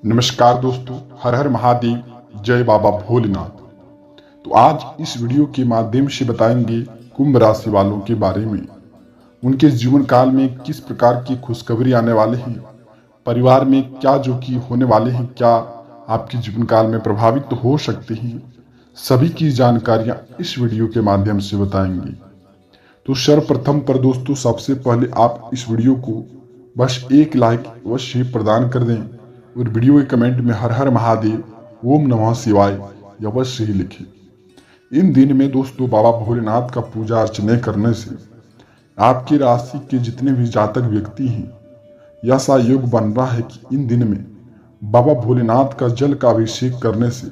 नमस्कार दोस्तों, हर हर महादेव, जय बाबा भोलेनाथ। तो आज इस वीडियो के माध्यम से बताएंगे कुंभ राशि वालों के बारे में। उनके जीवन काल में किस प्रकार की खुशखबरी आने वाले हैं, परिवार में क्या जो कि होने वाले हैं, क्या आपके जीवन काल में प्रभावित तो हो सकते हैं, सभी की जानकारियां इस वीडियो के माध्यम से बताएंगे। तो सर्वप्रथम पर दोस्तों, सबसे पहले आप इस वीडियो को बस एक लाइक अवश्य प्रदान कर दें और वीडियो के कमेंट में हर हर महादेव, ओम नमः शिवाय अवश्य ही लिखें। इन दिन में दोस्तों बाबा भोलेनाथ का पूजा अर्चना करने से आपकी राशि के जितने भी जातक व्यक्ति हैं, ऐसा योग बन रहा है कि इन दिन में बाबा भोलेनाथ का जल का अभिषेक करने से,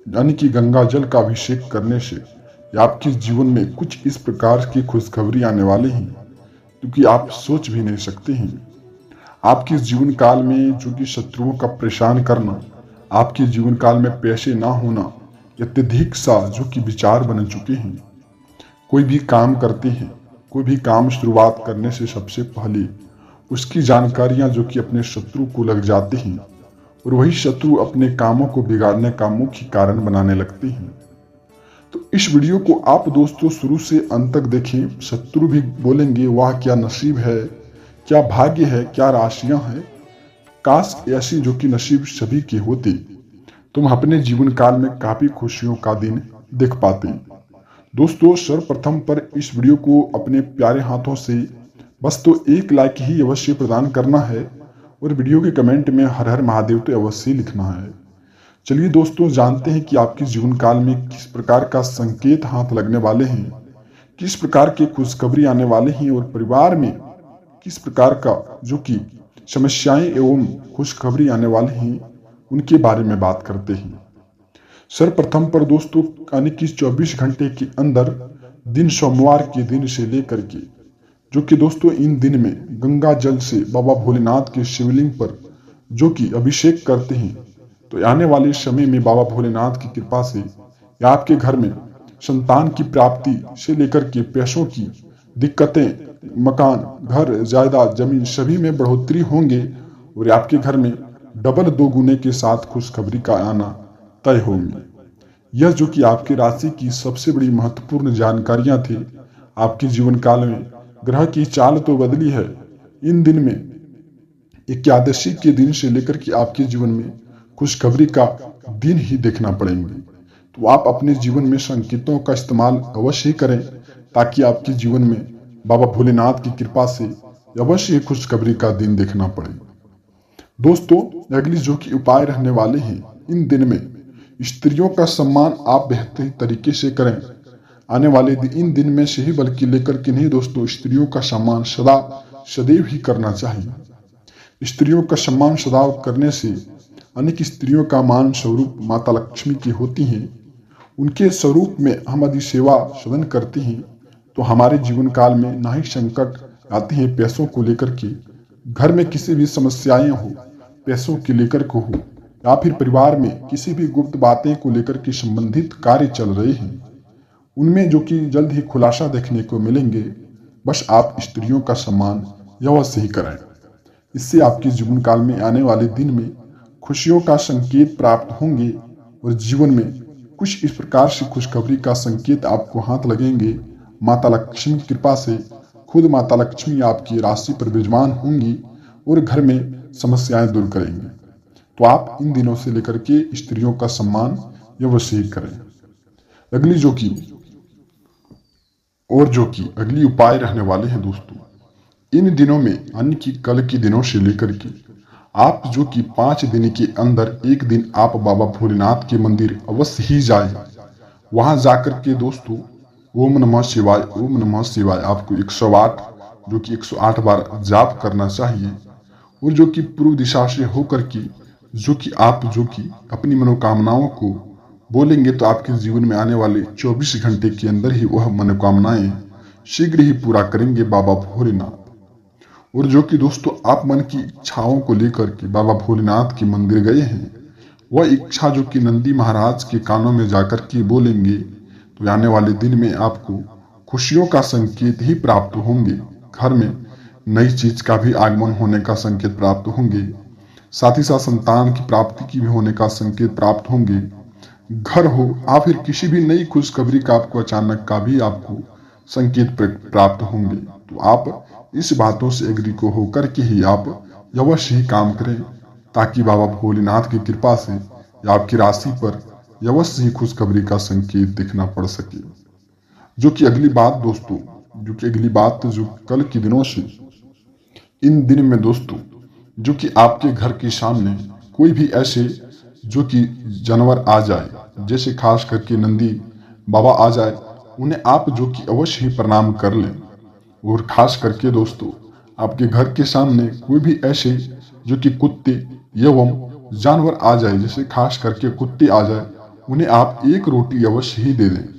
यानी कि गंगा जल का अभिषेक करने से आपके जीवन में कुछ इस प्रकार की खुशखबरी आने वाली हैं, क्योंकि आप सोच भी नहीं सकते हैं। आपके जीवन काल में जो कि शत्रुओं का परेशान करना, आपके जीवन काल में पैसे ना होना, अत्यधिक सा जो कि विचार बन चुके हैं। कोई भी काम करते हैं, कोई भी काम शुरुआत करने से सबसे पहले उसकी जानकारियां जो कि अपने शत्रु को लग जाते हैं और वही शत्रु अपने कामों को बिगाड़ने का मुख्य कारण बनाने लगते हैं। तो इस वीडियो को आप दोस्तों शुरू से अंत तक देखें। शत्रु भी बोलेंगे, वाह क्या नसीब है, क्या भाग्य है, क्या राशियां हैं, काश ऐसी जो कि नसीब सभी के होते, तुम अपने जीवन काल में काफी खुशियों का दिन देख पाते। दोस्तों सर्वप्रथम पर इस वीडियो को अपने प्यारे हाथों से बस तो एक लाइक ही अवश्य प्रदान करना है और वीडियो के कमेंट में हर हर महादेव तो अवश्य लिखना है। चलिए दोस्तों जानते हैं कि आपके जीवन काल में किस प्रकार का संकेत हाथ लगने वाले हैं, किस प्रकार की खुशखबरी आने वाले हैं और परिवार में किस प्रकार का जो कि समस्याएं एवं खुशखबरी आने वाले हैं, उनके बारे में बात करते हैं। सर्वप्रथम पर दोस्तों, यानी कि 24 घंटे के अंदर दिन सोमवार के दिन से लेकर के जो कि दोस्तों इन दिन में गंगा जल से बाबा भोलेनाथ के शिवलिंग पर जो कि अभिषेक करते हैं, तो आने वाले समय में बाबा भोलेनाथ की कृपा से या आपके घर में संतान की प्राप्ति से लेकर के पैसों की दिक्कतें, मकान, घर, जायदाद, जमीन सभी में बढ़ोतरी होंगे और आपके घर में डबल दो गुने के साथ खुशखबरी का आना तय होंगे। यह जो कि आपकी राशि की सबसे बड़ी महत्वपूर्ण जानकारियां थी। आपके जीवन काल में ग्रह की चाल तो बदली है। इन दिन में एकादशी के दिन से लेकर के आपके जीवन में खुशखबरी का दिन ही देखना पड़ेंगे। तो आप अपने जीवन में संकेतों का इस्तेमाल अवश्य करें ताकि आपके जीवन में बाबा भोलेनाथ की कृपा से अवश्य खुशखबरी का दिन देखना पड़े। दोस्तों अगली जो कि उपाय रहने वाले हैं, इन दिन में स्त्रियों का सम्मान आप बेहतर तरीके से करें। आने वाले इन दिन में से ही बल्कि लेकर के नहीं दोस्तों, स्त्रियों का सम्मान सदा सदैव ही करना चाहिए। स्त्रियों का सम्मान सदा करने से अनेक स्त्रियों का मान स्वरूप माता लक्ष्मी की होती हैं। उनके स्वरूप में हम यदि सेवा सदन करते हैं तो हमारे जीवन काल में ना ही संकट आते हैं पैसों को लेकर के, घर में किसी भी समस्याएं हो पैसों के लेकर को हो, या फिर परिवार में किसी भी गुप्त बातें को लेकर के संबंधित कार्य चल रहे हैं, उनमें जो कि जल्द ही खुलासा देखने को मिलेंगे। बस आप स्त्रियों का सम्मान अवश्य ही करें। इससे आपके जीवन काल में आने वाले दिन में खुशियों का संकेत प्राप्त होंगे और जीवन में कुछ इस प्रकार से खुशखबरी का संकेत आपको हाथ लगेंगे। माता लक्ष्मी की कृपा से खुद माता लक्ष्मी आपकी राशि पर विराजमान होंगी और घर में समस्याएं दूर करेंगे। तो आप इन दिनों से लेकर के स्त्रियों का सम्मान अवश्य करें। अगली जो कि अगली उपाय रहने वाले हैं दोस्तों, इन दिनों में यानी कि कल के दिनों से लेकर के आप जो कि 5 दिन के अंदर एक दिन आप बाबा भोलेनाथ के मंदिर अवश्य ही जाएं। वहां जाकर के दोस्तों ओम नमः शिवाय, ओम नमः शिवाय आपको 108 जो कि 108 बार जाप करना चाहिए और जो कि पूर्व दिशा से होकर के जो कि आप जो कि अपनी मनोकामनाओं को बोलेंगे तो आपके जीवन में आने वाले 24 घंटे के अंदर ही वह मनोकामनाएं शीघ्र ही पूरा करेंगे बाबा भोलेनाथ। और जो कि दोस्तों आप मन की इच्छाओं को लेकर के बाबा भोलेनाथ के मंदिर गए हैं, वह इच्छा जो कि नंदी महाराज के कानों में जाकर के बोलेंगे तो आने वाले दिन में आपको खुशियों का संकेत ही प्राप्त होंगे। घर में नई चीज का भी आगमन होने का संकेत प्राप्त होंगे। साथ ही साथ संतान की प्राप्ति की भी होने का संकेत प्राप्त होंगे। घर हो या फिर किसी भी नई खुशखबरी का आपको अचानक का भी आपको संकेत प्राप्त होंगे। तो आप इस बातों से एग्री को होकर के ही आप अवश्य ही काम करें, ताकि बाबा भोलेनाथ की कृपा से आपकी राशि पर अवश्य ही खुशखबरी का संकेत दिखना पड़ सके। जो कि अगली बात दोस्तों, जो कल के दिनों से इन दिन में दोस्तों, जो कि आपके घर के सामने कोई भी ऐसे जो कि जानवर आ जाए, जैसे खास करके नंदी बाबा आ जाए, उन्हें आप जो कि अवश्य ही प्रणाम कर लें। और खास करके दोस्तों, आपके घर के सामने कोई भी ऐसे जो कि कुत्ते एवं जानवर आ जाए, जैसे खास करके कुत्ते आ जाए, उन्हें आप एक रोटी अवश्य ही दे दें।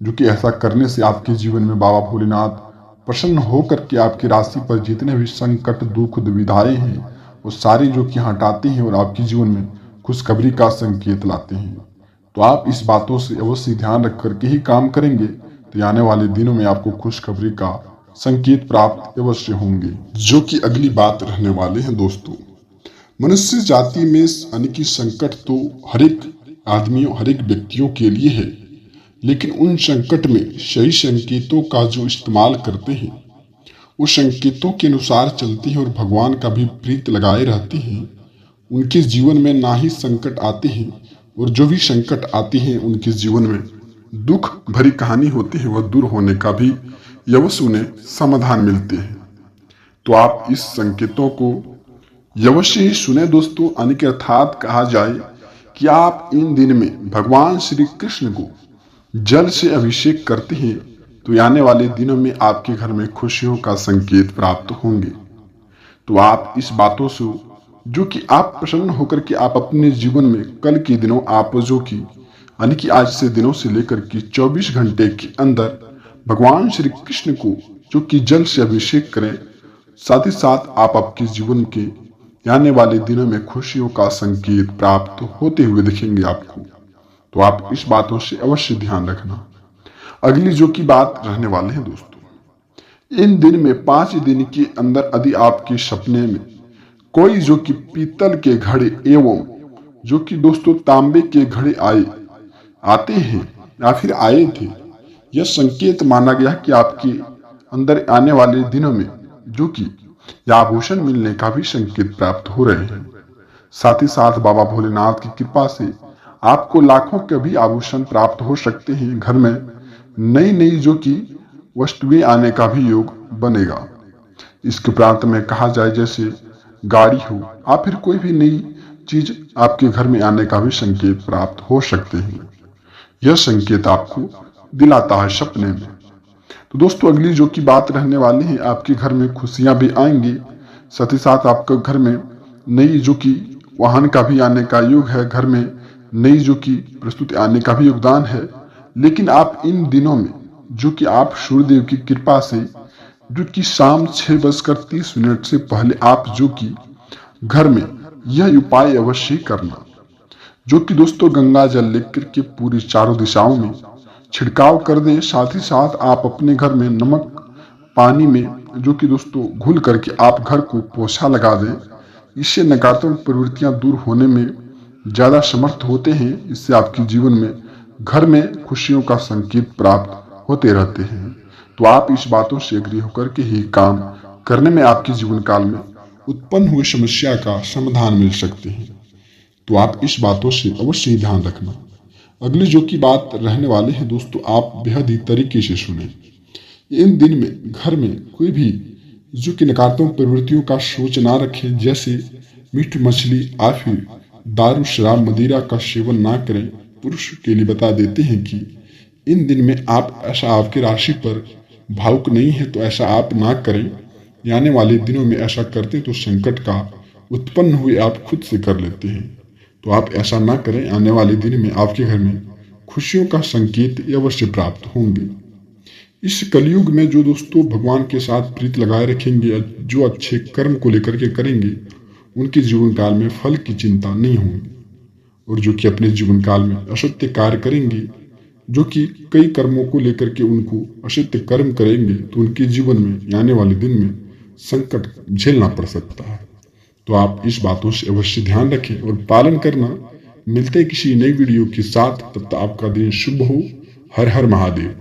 जो कि ऐसा करने से आपके जीवन में बाबा भोलेनाथ प्रसन्न होकर के आपकी राशि पर जितने भी संकट दुख दुविधाएं हैं वो सारी जो कि हटाते हैं और आपके जीवन में खुशखबरी का संकेत लाते हैं। तो आप इस बातों से अवश्य ध्यान रख करके ही काम करेंगे, तो आने वाले दिनों में आपको खुशखबरी का संकेत प्राप्त अवश्य होंगे। जो कि अगली बात रहने वाले हैं दोस्तों, मनुष्य जाति में यानी कि संकट तो हर एक आदमियों हर एक व्यक्तियों के लिए है, लेकिन उन संकट में सही संकेतों का जो इस्तेमाल करते हैं, वो संकेतों के अनुसार चलते हैं और भगवान का भी प्रीत लगाए रहते हैं, उनके जीवन में ना ही संकट आते हैं, और जो भी संकट आते हैं उनके जीवन में दुख भरी कहानी होती है, वह दूर होने का भी अवश्य उन्हें समाधान मिलते हैं। तो आप इस संकेतों को अवश्य ही सुने दोस्तों। यानी कि अर्थात कहा जाए कि आप इन दिन में भगवान श्री कृष्ण को जल से अभिषेक करते हैं, तो आने वाले दिनों में आपके घर में खुशियों का संकेत प्राप्त होंगे। तो आप इस बातों से जो कि आप प्रसन्न होकर के आप अपने जीवन में कल के दिनों आप जो कि यानी कि आज से दिनों से लेकर के 24 घंटे के अंदर भगवान श्री कृष्ण को जो कि जल से अभिषेक करें, साथ ही साथ आप आपके जीवन के आने वाले दिनों में खुशियों का संकेत प्राप्त होते हुए दिखेंगे आपको। तो आप इस बातों से अवश्य ध्यान रखना। अगली जो की बात रहने वाले हैं दोस्तों, इन दिन में 5 दिन के अंदर यदि आपके सपने में कोई जो कि पीतल के घड़े एवं जो कि दोस्तों तांबे के घड़े आते हैं या फिर आए थे, यह संकेत माना गया कि आपके अंदर आने वाले दिनों में जो कि आभूषण मिलने का भी संकेत प्राप्त हो रहे हैं। साथ ही साथ बाबा भोलेनाथ की कृपा से आपको लाखों के भी आभूषण प्राप्त हो सकते हैं। घर में नई नई जो कि वस्तुएं आने का भी योग बनेगा। इसके प्रांत में कहा जाए जैसे गाड़ी हो या फिर कोई भी नई चीज आपके घर में आने का भी संकेत प्राप्त हो सकते हैं। यह संकेत आपको दिलाता है सपने में। तो दोस्तों अगली जो की बात रहने वाली है, आपके घर में खुशियां भी आएंगी, साथ ही साथ आपके घर में नई जो कि वाहन का भी आने का योग है, घर में नई जो कि प्रस्तुति आने का भी योगदान है। लेकिन आप इन दिनों में जो कि आप सूर्यदेव की कृपा से जो कि शाम 6:30 से पहले आप जो कि घर में यह उपाय अवश्य ही करना, जो कि दोस्तों गंगा जल लेकर के पूरी चारों दिशाओं में छिड़काव कर दें। साथ ही साथ आप अपने घर में नमक पानी में जो कि दोस्तों घुल करके आप घर को पोछा लगा दें। इससे नकारात्मक प्रवृत्तियां दूर होने में ज्यादा समर्थ होते हैं। इससे आपके जीवन में घर में खुशियों का संकेत प्राप्त होते रहते हैं। तो आप इस बातों से एग्री होकर के ही काम करने में आपके जीवन काल में उत्पन्न हुई समस्या का समाधान मिल सकते हैं। तो आप इस बातों से अवश्य ही ध्यान रखना। अगली जो की बात रहने वाले हैं दोस्तों, आप बेहद ही तरीके से सुने। इन दिन में घर में कोई भी जो कि नकारात्मक प्रवृत्तियों का सोच ना रखें, जैसे मीट मछली या फिर दारू शराब मदिरा का सेवन ना करें। पुरुष के लिए बता देते हैं कि इन दिन में आप ऐसा आपकी राशि पर भावुक नहीं है तो ऐसा आप ना करें। आने वाले दिनों में ऐसा करते तो संकट का उत्पन्न हुए आप खुद से कर लेते हैं। तो आप ऐसा ना करें। आने वाले दिन में आपके घर में खुशियों का संकेत अवश्य प्राप्त होंगे। इस कलयुग में जो दोस्तों भगवान के साथ प्रीत लगाए रखेंगे, जो अच्छे कर्म को लेकर के करेंगे, उनके जीवन काल में फल की चिंता नहीं होगी। और जो कि अपने जीवन काल में असत्य कार्य करेंगे, जो कि कई कर्मों को लेकर के उनको असत्य कर्म करेंगे, तो उनके जीवन में आने वाले दिन में संकट झेलना पड़ सकता है। तो आप इस बातों से अवश्य ध्यान रखें और पालन करना। मिलते किसी नई वीडियो के साथ, तब तक आपका दिन शुभ हो। हर हर महादेव।